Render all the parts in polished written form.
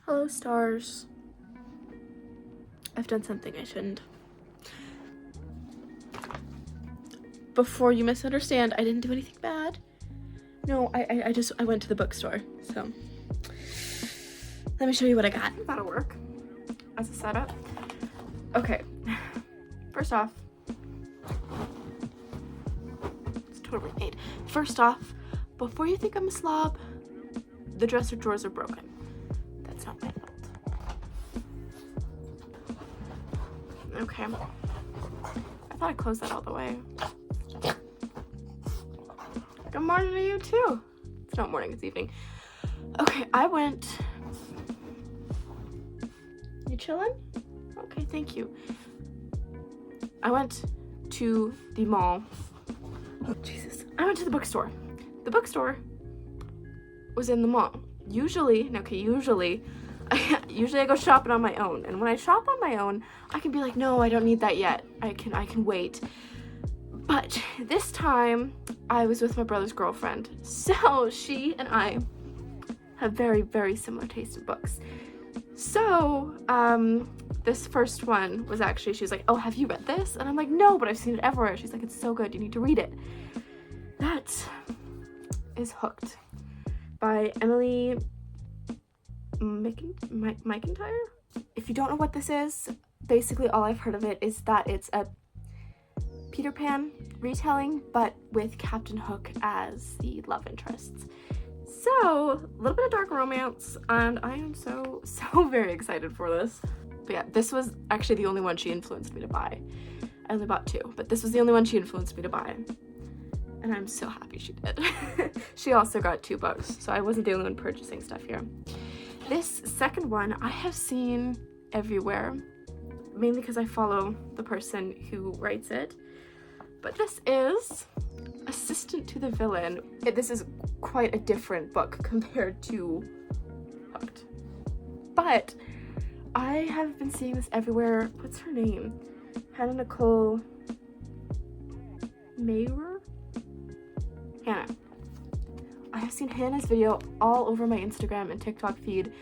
Hello, stars. I've done something I shouldn't. Before you misunderstand, I didn't do anything bad. No, I went to the bookstore, so let me show you what I got. That'll work as a setup. Okay, first off, it's totally made. First off, before you think I'm a slob, the dresser drawers are broken. That's not my fault. Okay, I thought I closed that all the way. Good morning to you too. It's not morning, it's evening. Okay, I went. You chilling? Okay, thank you. I went to the mall. Oh, Jesus. I went to the bookstore. The bookstore was in the mall. Usually I go shopping on my own. And when I shop on my own, I can be like, no, I don't need that yet. I can wait. But this time I was with my brother's girlfriend. So she and I have very, very similar taste in books. So, this first one was actually, she was like, oh, have you read this? And I'm like, no, but I've seen it everywhere. She's like, it's so good, you need to read it. That is Hooked by Emily McIntyre. If you don't know what this is, basically all I've heard of it is that it's a Peter Pan retelling, but with Captain Hook as the love interests. So, a little bit of dark romance, and I am so very excited for this. But yeah, this was actually the only one she influenced me to buy. I only bought 2, but this was the only one she influenced me to buy. And I'm so happy she did. She also got 2 books, so I wasn't the only one purchasing stuff here. This second one I have seen everywhere, mainly because I follow the person who writes it. But this is Assistant to the Villain. This is quite a different book compared to Hooked. But I have been seeing this everywhere. What's her name? Hannah Nicole Mayrer? Hannah. I have seen Hannah's video all over my Instagram and TikTok feed.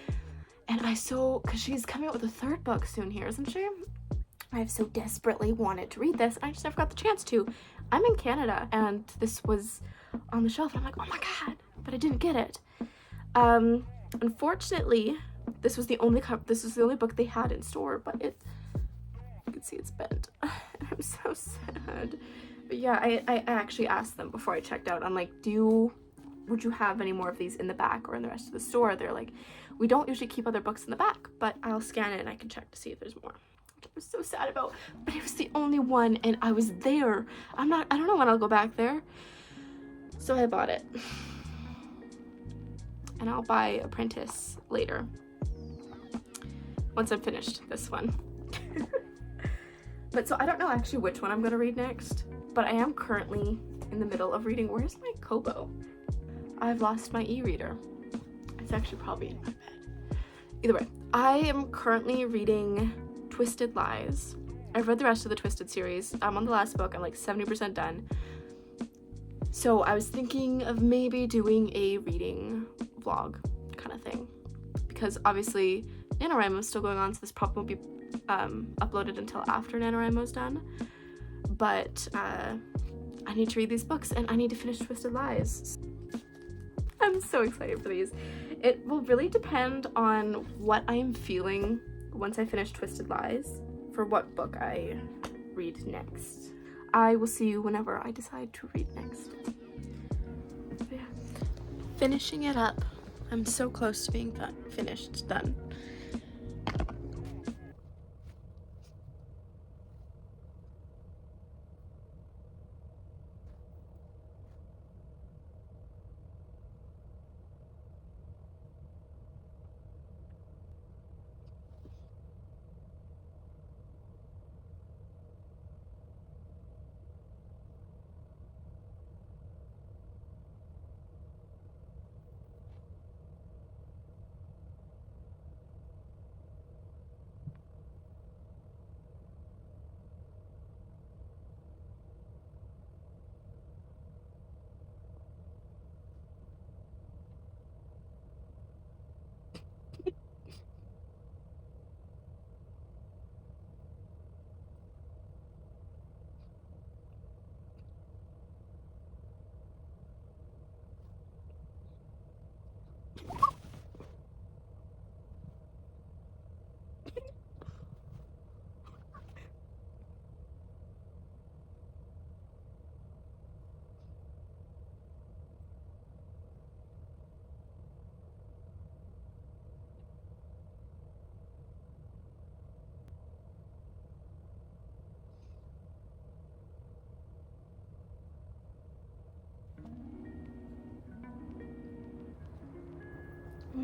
And because she's coming out with a 3rd book soon here, isn't she? I've so desperately wanted to read this, and I just never got the chance to. I'm in Canada, and this was on the shelf, and I'm like, oh my god, but I didn't get it. Unfortunately, this was the only book they had in store, but you can see it's bent. I'm so sad. But yeah, I actually asked them before I checked out. I'm like, would you have any more of these in the back or in the rest of the store? They're like, we don't usually keep other books in the back, but I'll scan it and I can check to see if there's more. I was so sad about, but it was the only one, and I was there. I don't know when I'll go back there. So I bought it. And I'll buy Apprentice later. Once I'm finished this one. But so I don't know actually which one I'm gonna read next, but I am currently in the middle of reading, where's my Kobo? I've lost my e-reader. It's actually probably in my bed. Either way, I am currently reading Twisted Lies. I've read the rest of the Twisted series. I'm on the last book. I'm like 70% done. So I was thinking of maybe doing a reading vlog kind of thing. Because obviously NaNoWriMo is still going on, so this probably won't be uploaded until after NaNoWriMo's done. But I need to read these books, and I need to finish Twisted Lies. I'm so excited for these. It will really depend on what I am feeling once I finish Twisted Lies for what book I read next. I will see you whenever I decide to read next. But yeah. Finishing it up. I'm so close to being done.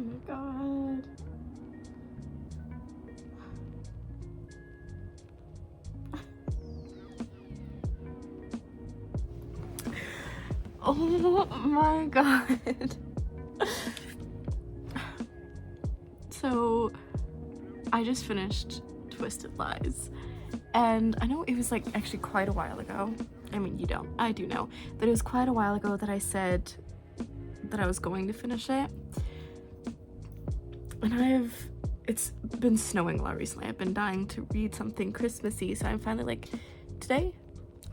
my god. Oh my god. So I just finished Twisted Lies, and I know it was like actually quite a while ago. I mean, you don't, I do know that it was quite a while ago that I said that I was going to finish it. And it's been snowing a lot recently. I've been dying to read something Christmassy, so I'm finally like, today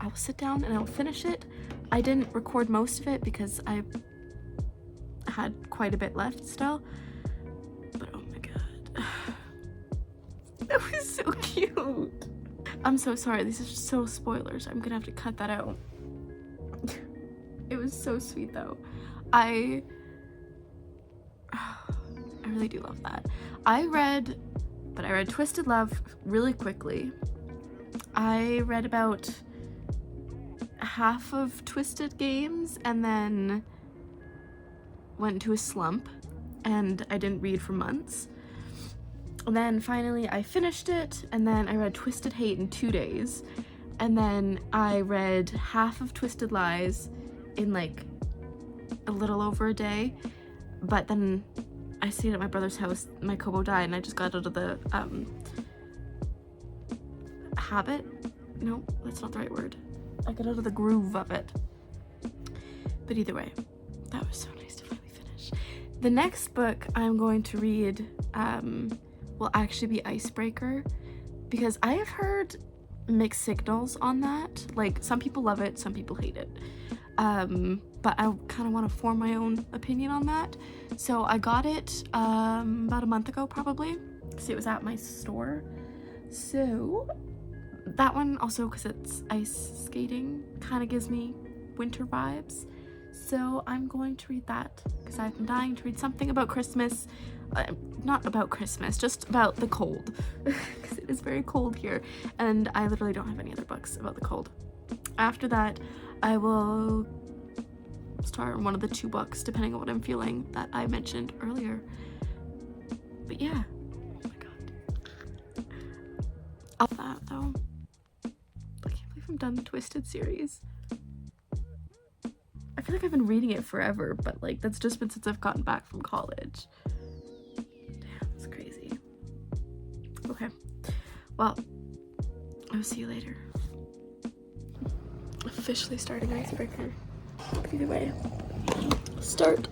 I will sit down and I will finish it. I didn't record most of it because I had quite a bit left still, but oh my god. That was so cute. I'm so sorry, these are so spoilers. I'm gonna have to cut that out. It was so sweet though. I really do love that. I read Twisted Love really quickly. I read about half of Twisted Games and then went into a slump and I didn't read for months. And then finally I finished it, and then I read Twisted Hate in 2 days, and then I read half of Twisted Lies in like a little over a day. But then I stayed at my brother's house, my Kobo died, and I just got out of the habit. No, that's not the right word. I got out of the groove of it. But either way, that was so nice to finally finish. The next book I'm going to read will actually be Icebreaker, because I have heard mixed signals on that. Like, some people love it, some people hate it. But I kind of want to form my own opinion on that. So I got it about a month ago probably, because it was at my store. So that one also, because it's ice skating, kind of gives me winter vibes. So I'm going to read that because I've been dying to read something about Christmas. Not about Christmas, just about the cold, because it is very cold here and I literally don't have any other books about the cold. After that, I will start one of the 2 books depending on what I'm feeling that I mentioned earlier. But yeah, oh my god. I'll that though. I can't believe I'm done the Twisted series. I feel like I've been reading it forever, but like that's just been since I've gotten back from college. Damn, that's crazy. Okay, well, I'll see you later. Officially starting Icebreaker. Either way, start.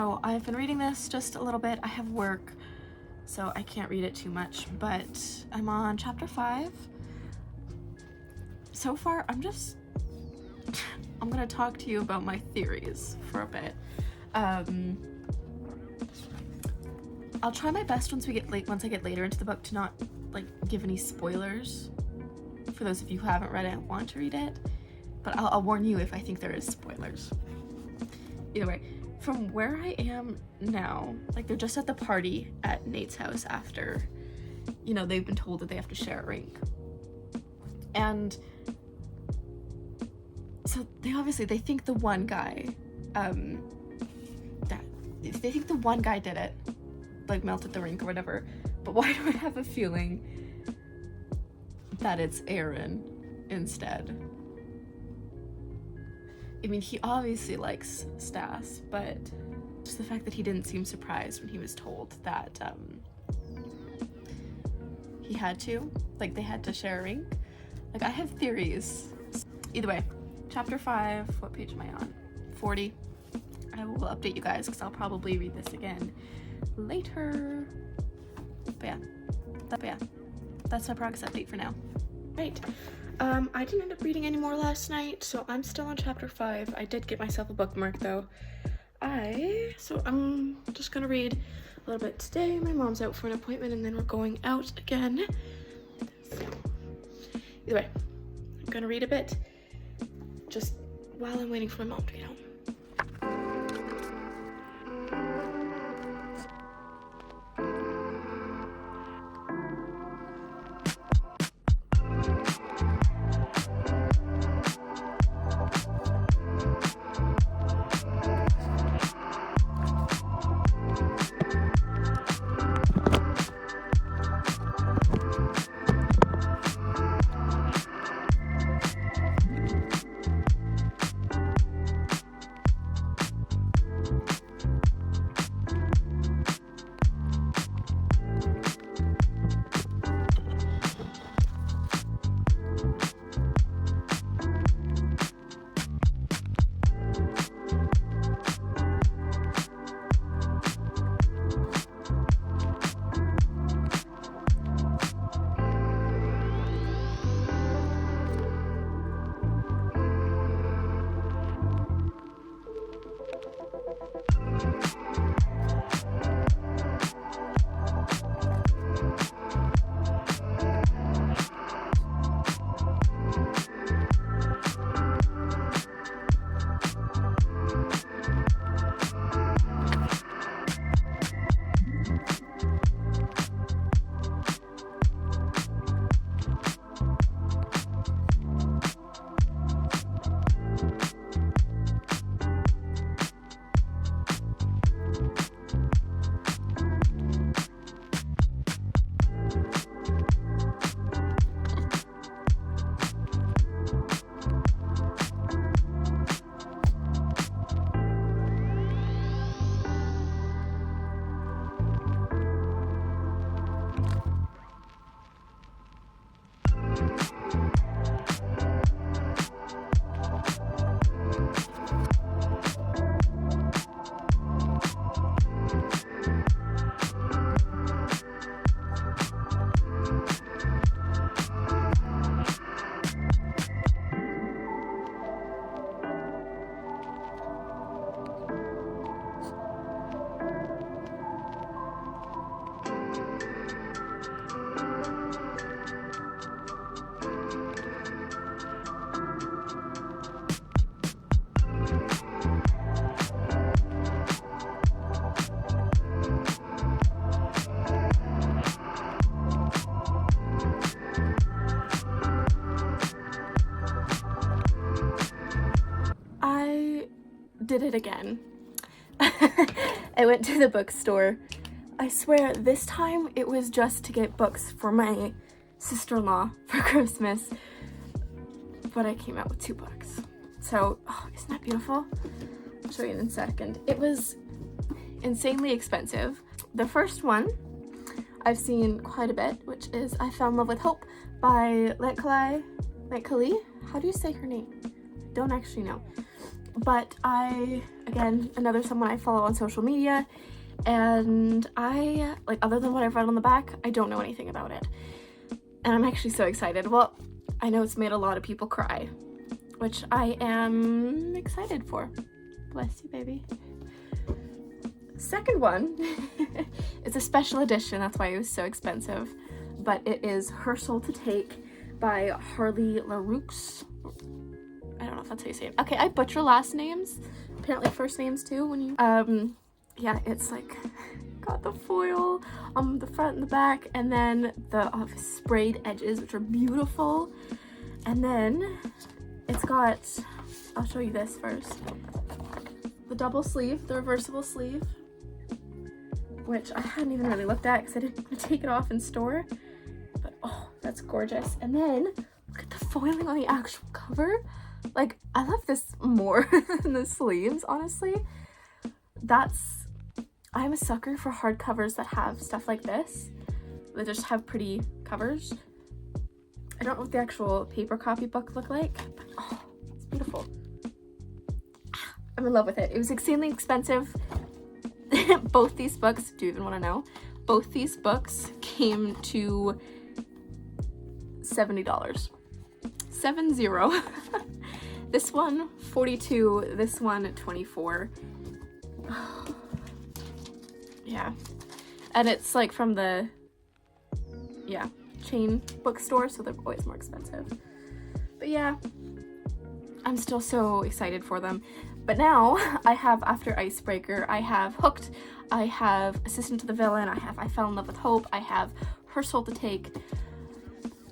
So I've been reading this just a little bit. I have work, so I can't read it too much, but I'm on chapter 5. So far, I'm gonna talk to you about my theories for a bit. I'll try my best once I get later into the book to not like give any spoilers for those of you who haven't read it and want to read it, but I'll warn you if I think there is spoilers. Either way, from where I am now, like they're just at the party at Nate's house after, you know, they've been told that they have to share a ring. And so they think the one guy, they think the one guy did it, like melted the ring or whatever, but why do I have a feeling that it's Aaron instead? I mean, he obviously likes Stas, but just the fact that he didn't seem surprised when he was told that he had to, like they had to share a ring. Like, I have theories. Either way, chapter 5, what page am I on? 40. I will update you guys because I'll probably read this again later. But yeah, that's my progress update for now. Right. I didn't end up reading any more last night, so I'm still on chapter 5. I did get myself a bookmark though. So I'm just gonna read a little bit today. My mom's out for an appointment and then we're going out again. So, either way, I'm gonna read a bit just while I'm waiting for my mom to get home. Did it again. I went to the bookstore. I swear this time it was just to get books for my sister-in-law for Christmas, but I came out with 2 books. So, oh, isn't that beautiful? I'll show you in a second. It was insanely expensive. The first one I've seen quite a bit, which is I Fell in Love with Hope by Letkali. How do you say her name? I don't actually know. but again, another someone I follow on social media, and I, like, other than what I've read on the back, I don't know anything about it. And I'm actually so excited. Well, I know it's made a lot of people cry, which I am excited for. Bless you, baby. Second one is a special edition, that's why it was so expensive, but it is Her Soul to Take by Harley LaRoux. I don't know if that's how you say it. Okay, I butcher last names, apparently first names too, when you, yeah, it's like, got the foil on the front and the back, and then the sprayed edges, which are beautiful, and then it's got, I'll show you this first, the double sleeve, the reversible sleeve, which I hadn't even really looked at because I didn't take it off in store, but oh, that's gorgeous. And then look at the foiling on the actual cover. Like, I love this more than the sleeves, honestly. I'm a sucker for hardcovers that have stuff like this, that just have pretty covers. I don't know what the actual paper copy book look like, but oh, it's beautiful. I'm in love with it. It was extremely expensive. Both these books, do you even want to know? Both these books came to $70. 70. This one, $42. This one, $24. Yeah. And it's like from the, yeah, chain bookstore, so they're always more expensive. But yeah, I'm still so excited for them. But now I have After Icebreaker, I have Hooked, I have Assistant to the Villain, I have I Fell in Love with Hope, I have Her Soul to Take.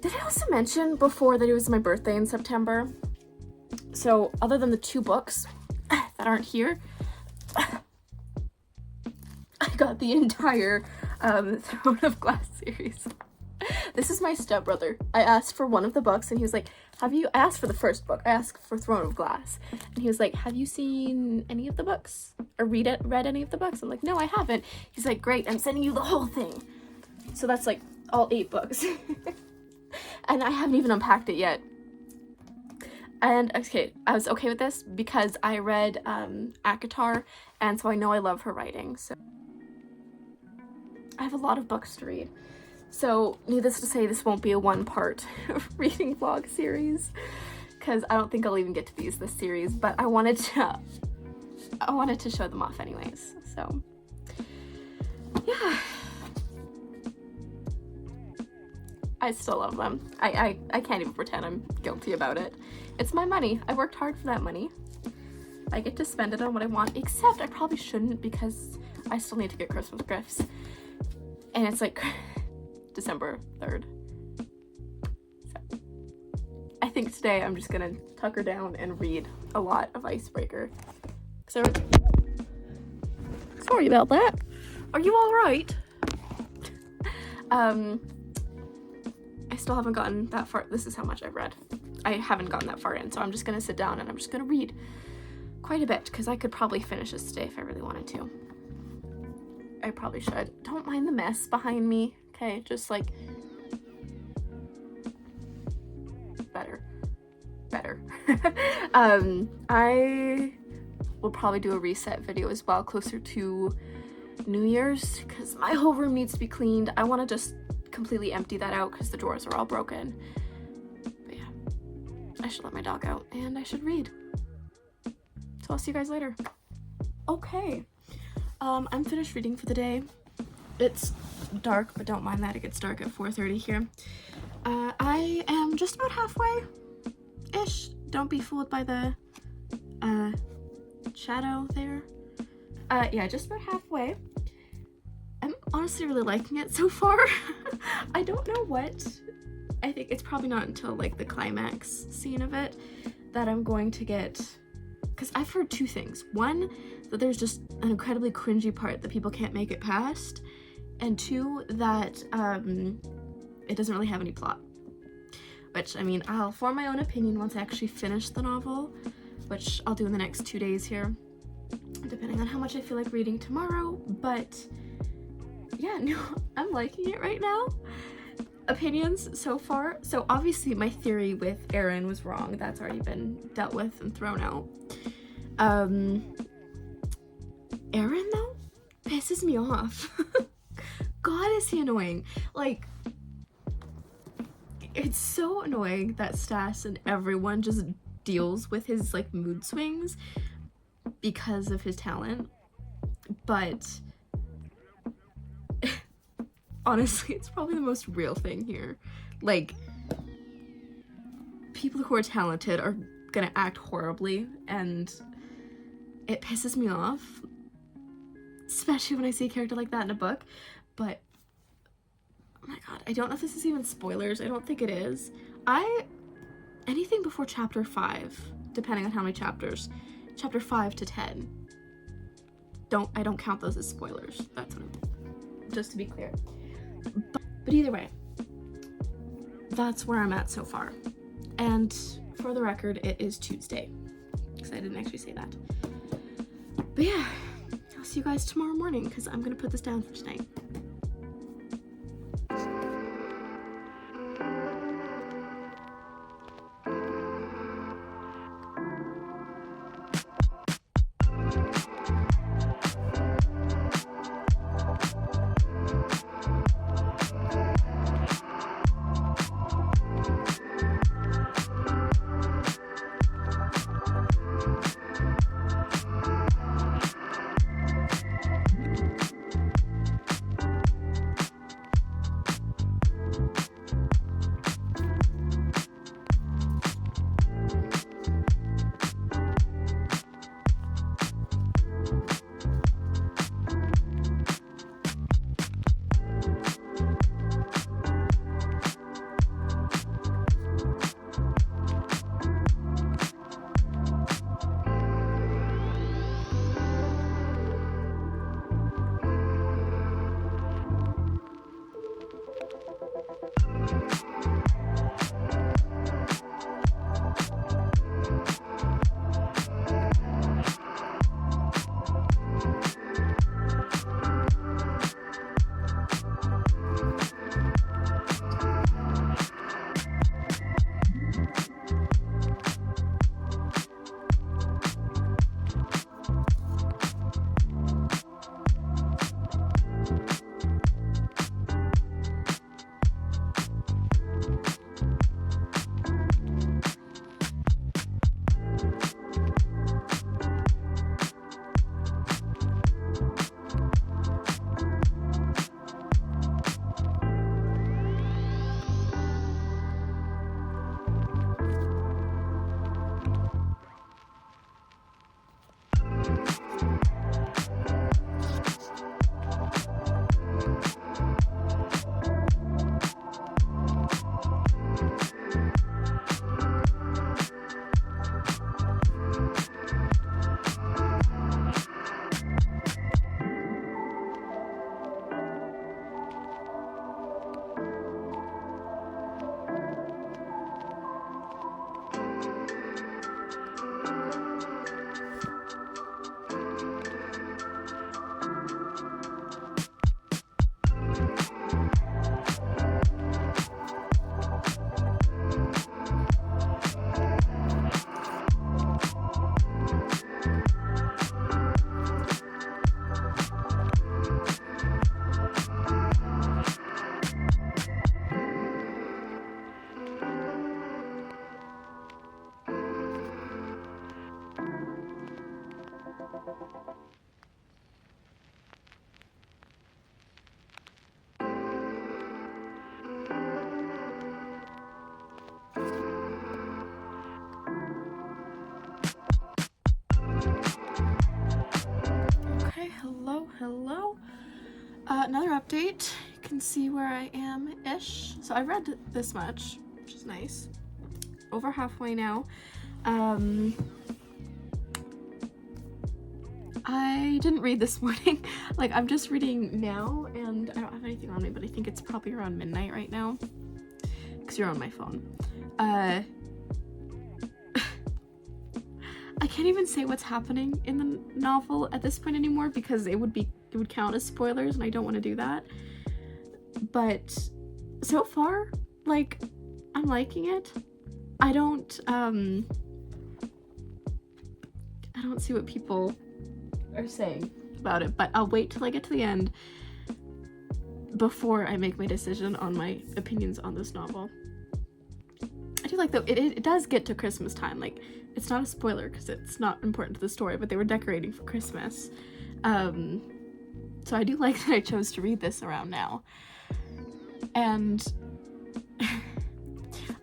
Did I also mention before that it was my birthday in September? So other than the 2 books that aren't here, I got the entire Throne of Glass series. This is my stepbrother. I asked for one of the books and he was like, I asked for the first book. I asked for Throne of Glass. And he was like, have you seen any of the books? Or read any of the books? I'm like, no, I haven't. He's like, great, I'm sending you the whole thing. So that's like all 8 books. And I haven't even unpacked it yet. And okay, I was okay with this because I read ACOTAR, and so I know I love her writing. So I have a lot of books to read. So needless to say, this won't be a 1-part reading vlog series because I don't think I'll even get to these this series, but I wanted to show them off anyways. So yeah, I still love them. I can't even pretend I'm guilty about it. It's my money. I worked hard for that money. I get to spend it on what I want, except I probably shouldn't because I still need to get Christmas gifts. And it's like December 3rd. So I think today I'm just gonna tuck her down and read a lot of Icebreaker. Sorry about that. Are you all right? I still haven't gotten that far. This is how much I've read. I haven't gotten that far in, so I'm just gonna sit down and I'm just gonna read quite a bit because I could probably finish this today if I really wanted to. I probably should. Don't mind the mess behind me, okay? Just like better. I will probably do a reset video as well closer to New Year's because my whole room needs to be cleaned. I want to just completely empty that out because the drawers are all broken. But yeah, I should let my dog out and I should read. So I'll see you guys later. Okay, I'm finished reading for the day. It's dark, but don't mind that, it gets dark at 4:30 here. I am just about halfway-ish. Don't be fooled by the shadow there. Yeah, just about halfway. I'm honestly really liking it so far. I don't know what. I think it's probably not until like the climax scene of it that I'm going to get, because I've heard 2 things. One, that there's just an incredibly cringy part that people can't make it past, and 2, that it doesn't really have any plot. Which, I mean, I'll form my own opinion once I actually finish the novel, which I'll do in the next 2 days here, depending on how much I feel like reading tomorrow. But yeah, no, I'm liking it right now. Opinions so far. So obviously my theory with Aaron was wrong. That's already been dealt with and thrown out. Aaron, though, pisses me off. God, is he annoying. Like, it's so annoying that Stas and everyone just deals with his, like, mood swings because of his talent. But honestly, it's probably the most real thing here. Like, people who are talented are gonna act horribly, and it pisses me off, especially when I see a character like that in a book. But oh my god, I don't know if this is even spoilers. I don't think it is. Anything before chapter 5, depending on how many chapters, chapter 5 to 10, I don't count those as spoilers. That's what I'm, just to be clear. But either way, that's where I'm at so far. And for the record, it is Tuesday, because I didn't actually say that. But yeah, I'll see you guys tomorrow morning, because I'm gonna put this down for tonight. Hello. Another update. You can see where I am-ish. So I read this much, which is nice. Over halfway now. I didn't read this morning. Like, I'm just reading now, and I don't have anything on me, but I think it's probably around midnight right now. Because you're on my phone. I can't even say what's happening in the novel at this point anymore, because it would count as spoilers, and I don't want to do that. But so far, like, I'm liking it. I don't I don't see what people are saying about it, but I'll wait till I get to the end before I make my decision on my opinions on this novel. I do like, though, it does get to Christmas time. Like, it's not a spoiler because it's not important to the story, but they were decorating for Christmas. So I do like that I chose to read this around now. And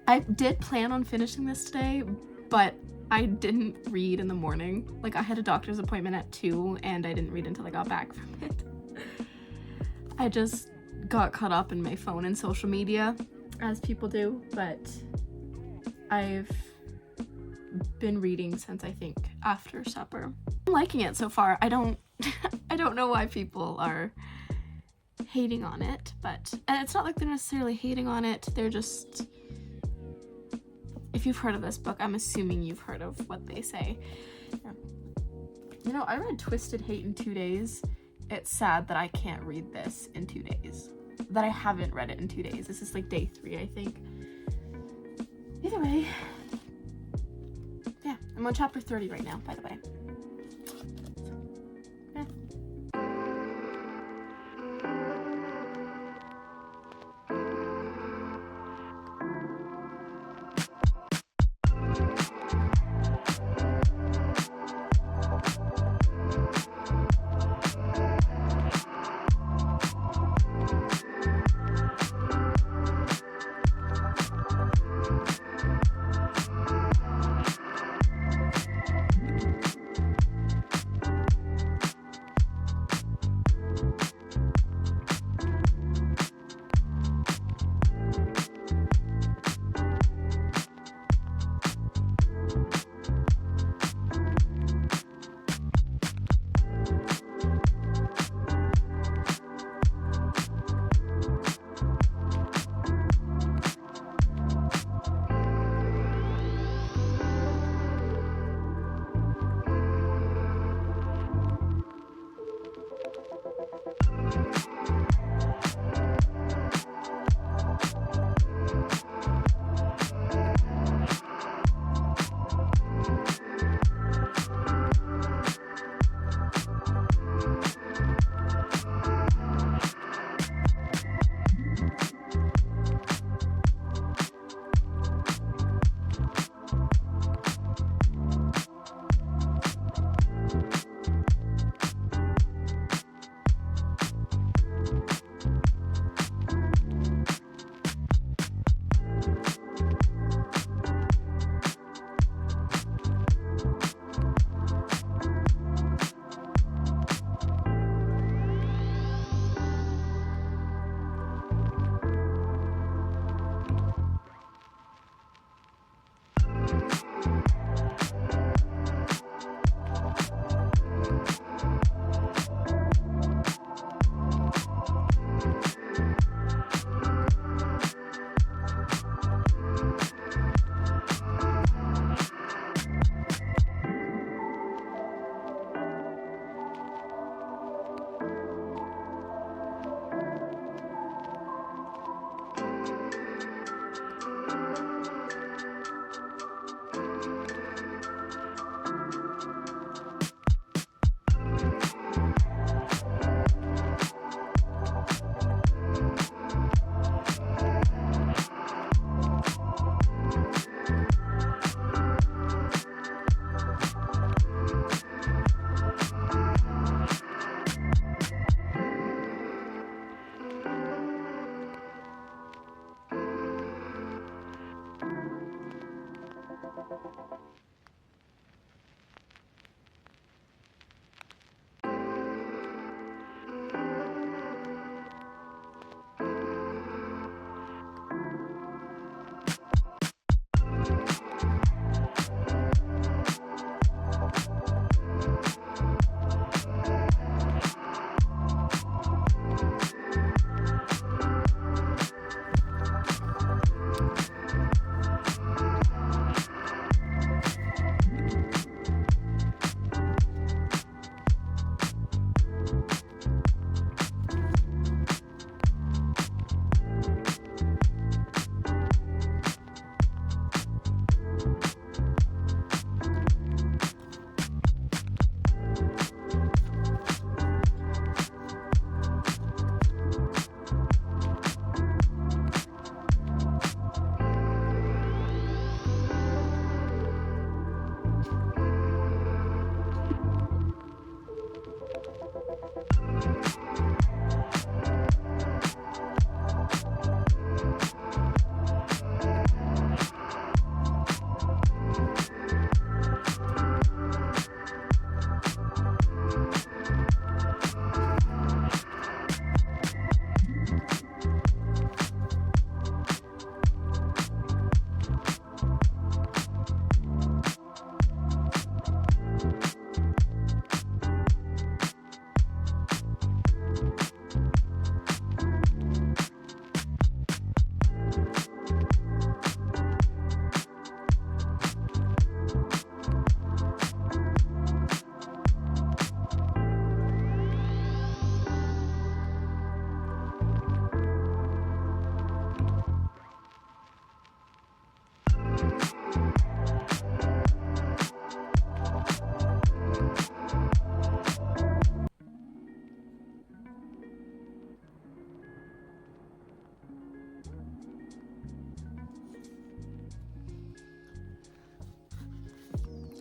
I did plan on finishing this today, but I didn't read in the morning. Like, I had a doctor's appointment at 2 and I didn't read until I got back from it. I just got caught up in my phone and social media, as people do, but I've been reading since, I think, after supper. I'm liking it so far. I don't know why people are hating on it, and it's not like they're necessarily hating on it, they're just, if you've heard of this book, I'm assuming you've heard of what they say. You know, I read Twisted Hate in 2 days. It's sad that I can't read this in 2 days. That I haven't read it in 2 days. This is like day 3, I think. Either way, yeah, I'm on chapter 30 right now, by the way. Yeah.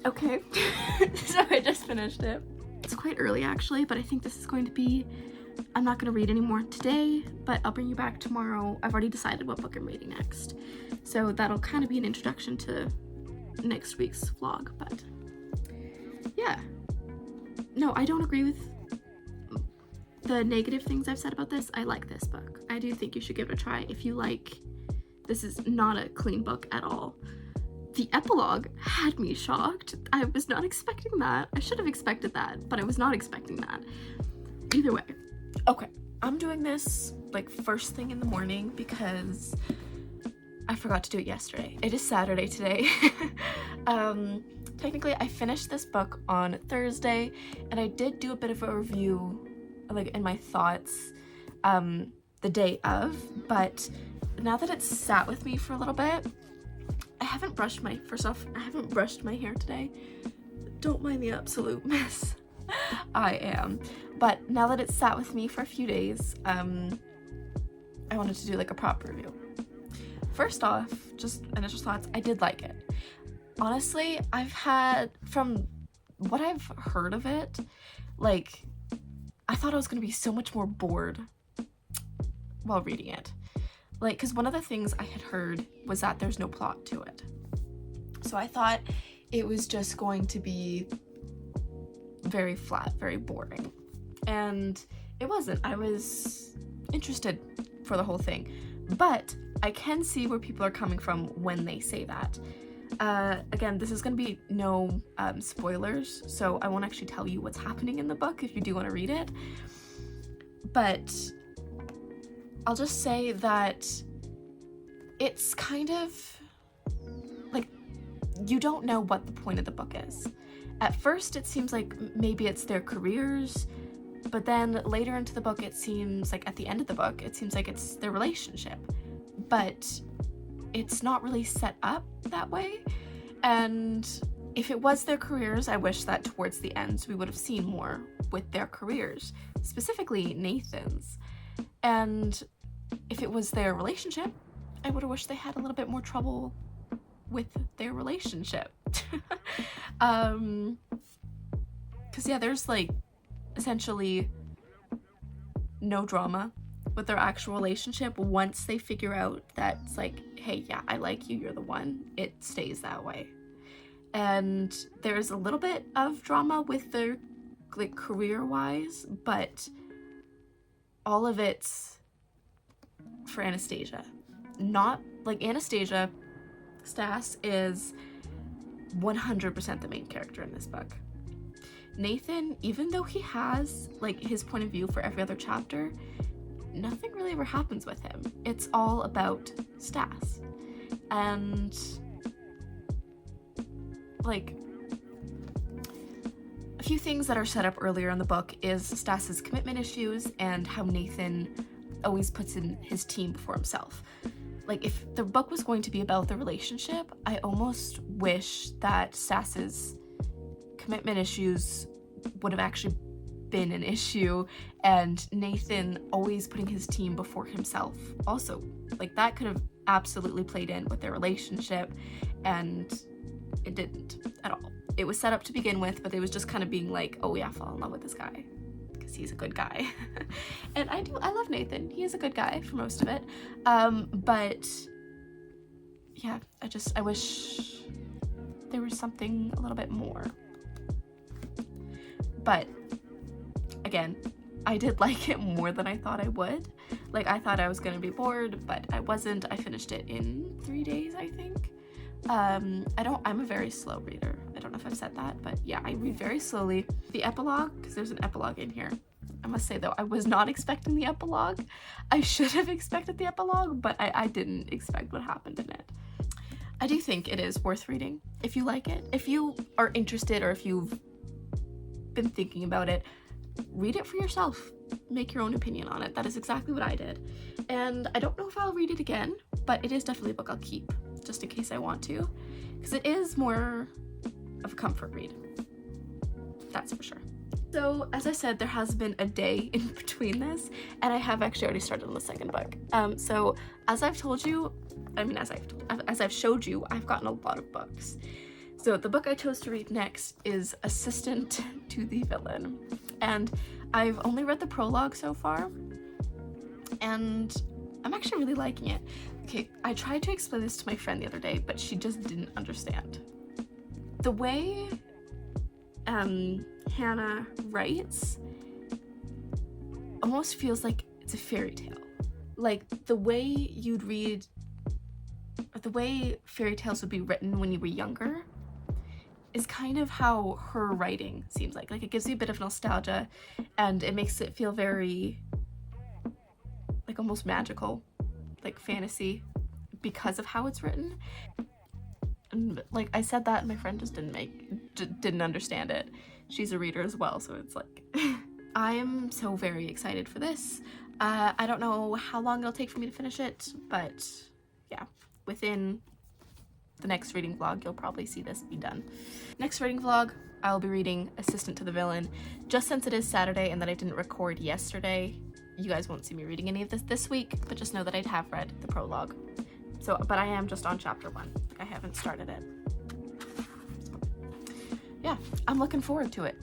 Okay, so I just finished it. It's quite early actually, but I think this is going to be, I'm not going to read anymore today, but I'll bring you back tomorrow. I've already decided what book I'm reading next. So that'll kind of be an introduction to next week's vlog, but yeah. No, I don't agree with the negative things I've said about this. I like this book. I do think you should give it a try if you like. This is not a clean book at all. The epilogue had me shocked. I was not expecting that. I should have expected that, but I was not expecting that. Either way. Okay, I'm doing this like first thing in the morning because I forgot to do it yesterday. It is Saturday today. Technically, I finished this book on Thursday, and I did do a bit of a review, like in my thoughts, the day of, but now that it's sat with me for a little bit, I haven't brushed my hair today. Don't mind the absolute mess I am. But now that it's sat with me for a few days, I wanted to do like a proper review. First off, just initial thoughts, I did like it. Honestly, from what I've heard of it, like, I thought I was gonna be so much more bored while reading it. Like, because one of the things I had heard was that there's no plot to it. So I thought it was just going to be very flat, very boring. And it wasn't. I was interested for the whole thing. But I can see where people are coming from when they say that. Again, this is going to be no spoilers, so I won't actually tell you what's happening in the book if you do want to read it. But I'll just say that it's kind of like you don't know what the point of the book is. At first it seems like maybe it's their careers, but then later into the book it seems like at the end of the book it seems like it's their relationship. But it's not really set up that way, and if it was their careers, I wish that towards the end we would have seen more with their careers, specifically Nathan's. And if it was their relationship, I would have wished they had a little bit more trouble with their relationship. Because yeah, there's like essentially no drama with their actual relationship. Once they figure out that it's like, hey, yeah, I like you, you're the one, it stays that way. And there's a little bit of drama with their like career-wise, but all of it's for Anastasia. Not like Anastasia, Stas is 100% the main character in this book. Nathan, even though he has like his point of view for every other chapter, nothing really ever happens with him. It's all about Stas. And like a few things that are set up earlier in the book is Stas's commitment issues and how Nathan always puts in his team before himself. Like, if the book was going to be about the relationship, I almost wish that Stas's commitment issues would have actually been an issue, and Nathan always putting his team before himself also. Like, that could have absolutely played in with their relationship, and it didn't at all. It was set up to begin with, but it was just kind of being like, oh yeah, fall in love with this guy because he's a good guy. And I love Nathan. He is a good guy for most of it. But yeah, I wish there was something a little bit more. But again, I did like it more than I thought I would. Like, I thought I was gonna be bored, but I wasn't. I finished it in 3 days, I think. I'm a very slow reader. I don't know if I've said that, but yeah, I read very slowly. The epilogue, because there's an epilogue in here. I must say though, I was not expecting the epilogue. I should have expected the epilogue, but I didn't expect what happened in it. I do think it is worth reading if you like it. If you are interested or if you've been thinking about it, read it for yourself. Make your own opinion on it. That is exactly what I did. And I don't know if I'll read it again, but it is definitely a book I'll keep just in case I want to, because it is more of a comfort read. That's for sure. So as I said, there has been a day in between this, and I have actually already started on the second book. So as I've told you, as I've showed you, I've gotten a lot of books. So the book I chose to read next is Assistant to the Villain, and I've only read the prologue so far, and I'm actually really liking it. Okay, I tried to explain this to my friend the other day, but she just didn't understand. The way Hannah writes almost feels like it's a fairy tale. Like the way you'd read, or the way fairy tales would be written when you were younger, is kind of how her writing seems like. Like it gives you a bit of nostalgia, and it makes it feel very, like almost magical, like fantasy, because of how it's written. And like I said that, and my friend just didn't understand it. She's a reader as well, so it's like I am so very excited for this. I don't know how long it'll take for me to finish it, but yeah, within the next reading vlog you'll probably see this be done. Next reading vlog, I'll be reading Assistant to the Villain. Just since it is Saturday and that I didn't record yesterday, you guys won't see me reading any of this week, but just know that I have read the prologue. So, but I am just on chapter 1. I haven't started it. Yeah, I'm looking forward to it.